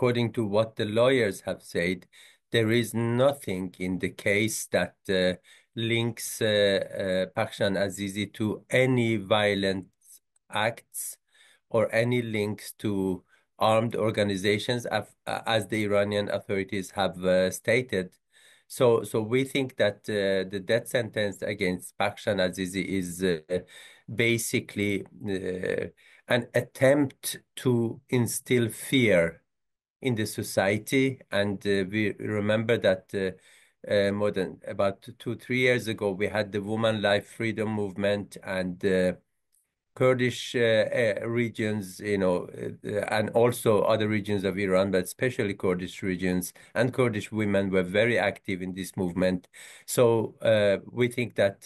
according to what the lawyers have said, there is nothing in the case that links Bakhshan Azizi to any violent acts or any links to armed organizations, as the Iranian authorities have stated. So we think that the death sentence against Bakhshan Azizi is basically an attempt to instill fear in the society. And we remember that more than about 2, 3 years ago, we had the Woman Life Freedom Movement, and Kurdish regions, and also other regions of Iran, but especially Kurdish regions and Kurdish women were very active in this movement. So we think that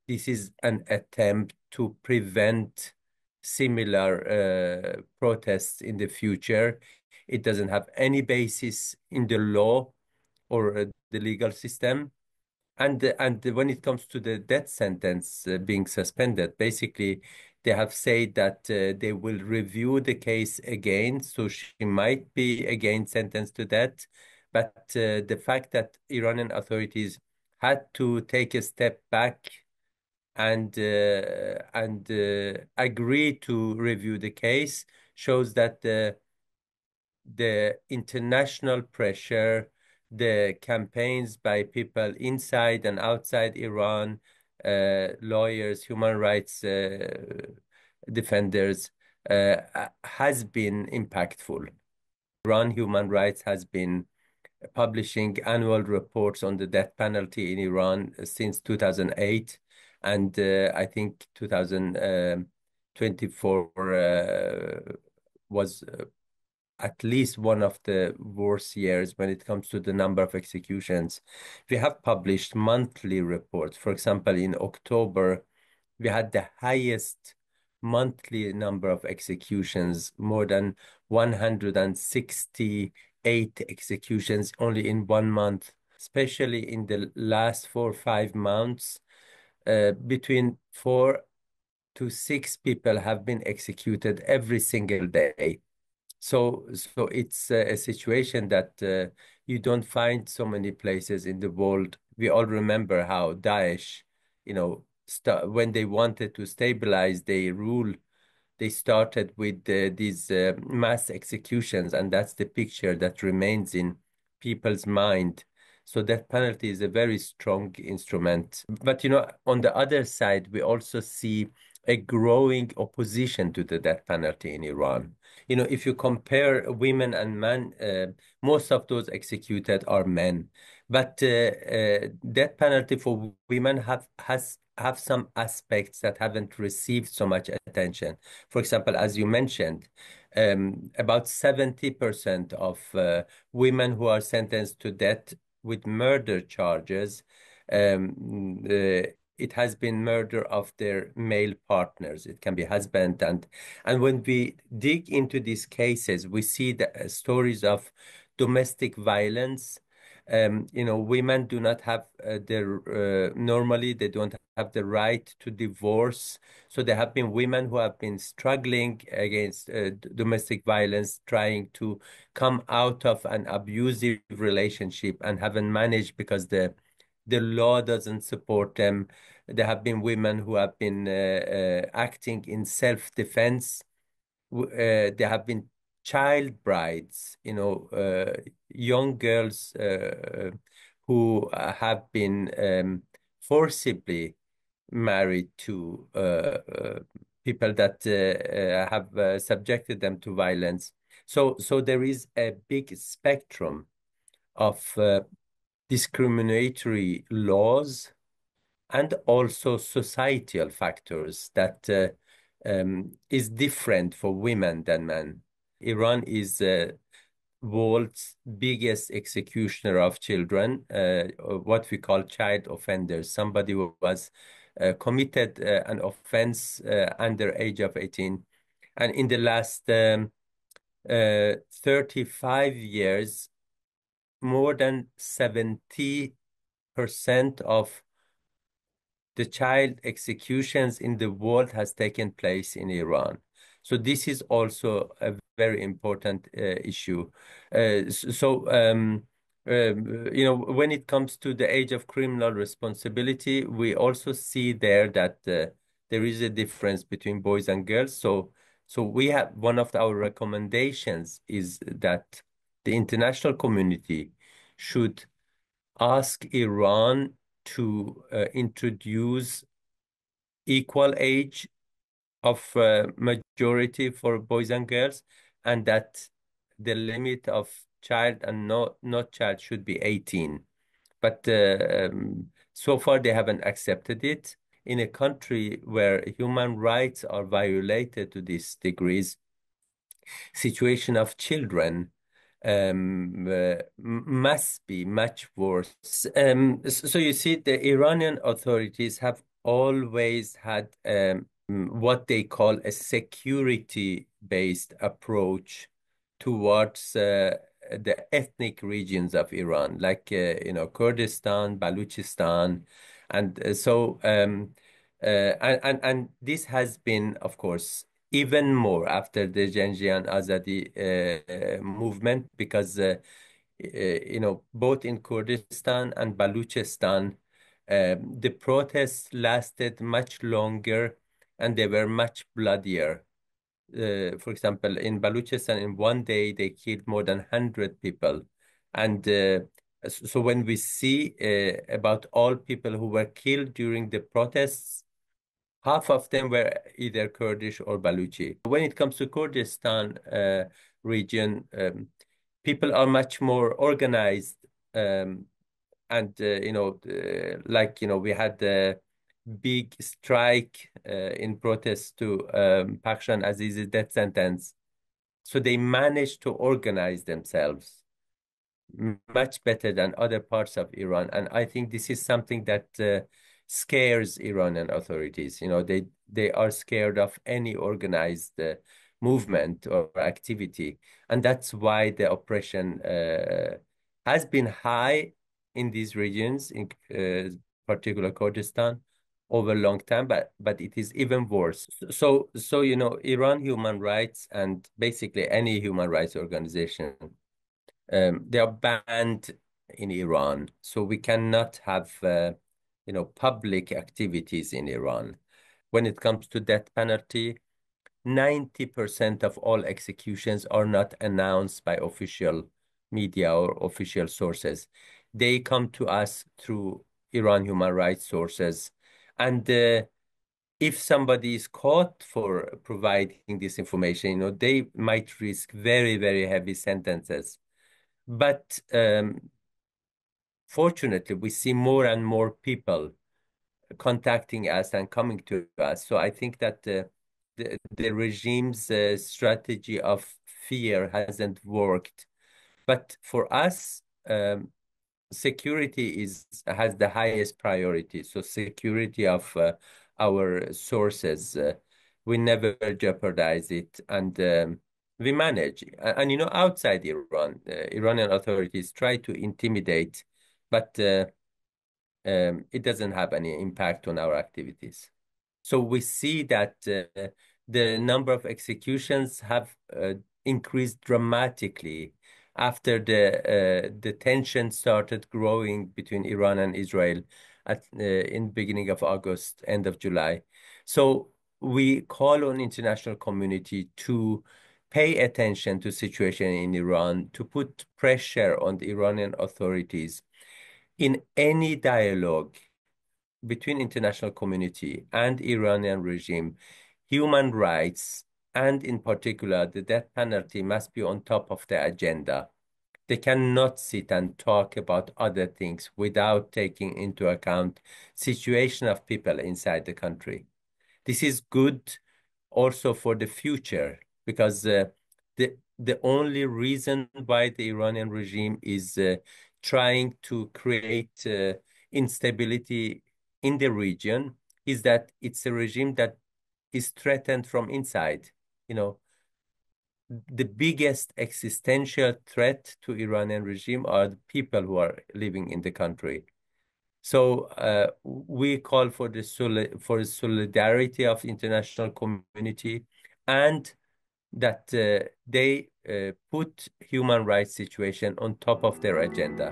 this is an attempt to prevent similar protests in the future. It doesn't have any basis in the law or the legal system. And when it comes to the death sentence being suspended, basically they have said that they will review the case again, so she might be again sentenced to death. But the fact that Iranian authorities had to take a step back and agree to review the case shows that the international pressure, the campaigns by people inside and outside Iran, lawyers, human rights defenders, has been impactful. Iran Human Rights has been publishing annual reports on the death penalty in Iran since 2008. And I think 2024 was at least one of the worst years when it comes to the number of executions. We have published monthly reports. For example, in October, we had the highest monthly number of executions, more than 168 executions only in 1 month, especially in the last 4 or 5 months. Between 4 to 6 people have been executed every single day. So it's a situation that you don't find so many places in the world. We all remember how Daesh, when they wanted to stabilize their rule, they started with these mass executions, and that's the picture that remains in people's mind. So death penalty is a very strong instrument. But, on the other side, we also see a growing opposition to the death penalty in Iran. If you compare women and men, most of those executed are men. But death penalty for women have some aspects that haven't received so much attention. For example, as you mentioned, about 70% of women who are sentenced to death with murder charges, it has been murder of their male partners. It can be husband, and when we dig into these cases, we see the stories of domestic violence. Women do not have normally they don't have the right to divorce. So there have been women who have been struggling against domestic violence, trying to come out of an abusive relationship and haven't managed because the law doesn't support them. There have been women who have been acting in self-defense. There have been child brides, young girls who have been forcibly married to people that have subjected them to violence. So there is a big spectrum of discriminatory laws and also societal factors that is different for women than men. Iran is world's biggest executioner of children, what we call child offenders, somebody who was committed an offense under age of 18. And in the last 35 years, more than 70% of the child executions in the world has taken place in Iran. So this is also a very important issue. When it comes to the age of criminal responsibility, we also see there that there is a difference between boys and girls. So we have one of our recommendations is that the international community should ask Iran to introduce equal age of majority for boys and girls, and that the limit of child and not child should be 18. But so far they haven't accepted it. In a country where human rights are violated to these degrees, situation of children must be much worse. So you see, the Iranian authorities have always had what they call a security-based approach towards the ethnic regions of Iran, like Kurdistan, Baluchistan, and and this has been, of course, even more after the Janjian Azadi movement, because both in Kurdistan and Baluchistan, the protests lasted much longer and they were much bloodier. For example, in Baluchistan, in one day, they killed more than 100 people. And so when we see about all people who were killed during the protests, half of them were either Kurdish or Baluchi. When it comes to Kurdistan region, people are much more organized, and we had a big strike in protest to Pakshan Aziz's death sentence. So they managed to organize themselves much better than other parts of Iran. And I think this is something that scares Iranian authorities. They are scared of any organized movement or activity. And that's why the oppression has been high in these regions, in particular Kurdistan, over a long time, but it is even worse. So Iran Human Rights and basically any human rights organization, they are banned in Iran, so we cannot have public activities in Iran. When it comes to death penalty, 90% of all executions are not announced by official media or official sources. They come to us through Iran human rights sources. And if somebody is caught for providing this information, they might risk very, very heavy sentences. But fortunately, we see more and more people contacting us and coming to us. So I think that the regime's strategy of fear hasn't worked. But for us, security has the highest priority. So security of our sources, we never jeopardize it, and we manage. And outside Iran, Iranian authorities try to intimidate, but it doesn't have any impact on our activities. So we see that the number of executions have increased dramatically after the tension started growing between Iran and Israel in the beginning of August, end of July. So we call on international community to pay attention to situation in Iran, to put pressure on the Iranian authorities in any dialogue between international community and Iranian regime. Human rights, and in particular, the death penalty must be on top of the agenda. They cannot sit and talk about other things without taking into account situation of people inside the country. This is good also for the future, because the only reason why the Iranian regime is trying to create instability in the region is that it's a regime that is threatened from inside. The biggest existential threat to Iranian regime are the people who are living in the country. So we call for the solidarity of international community and that they put human rights situation on top of their agenda.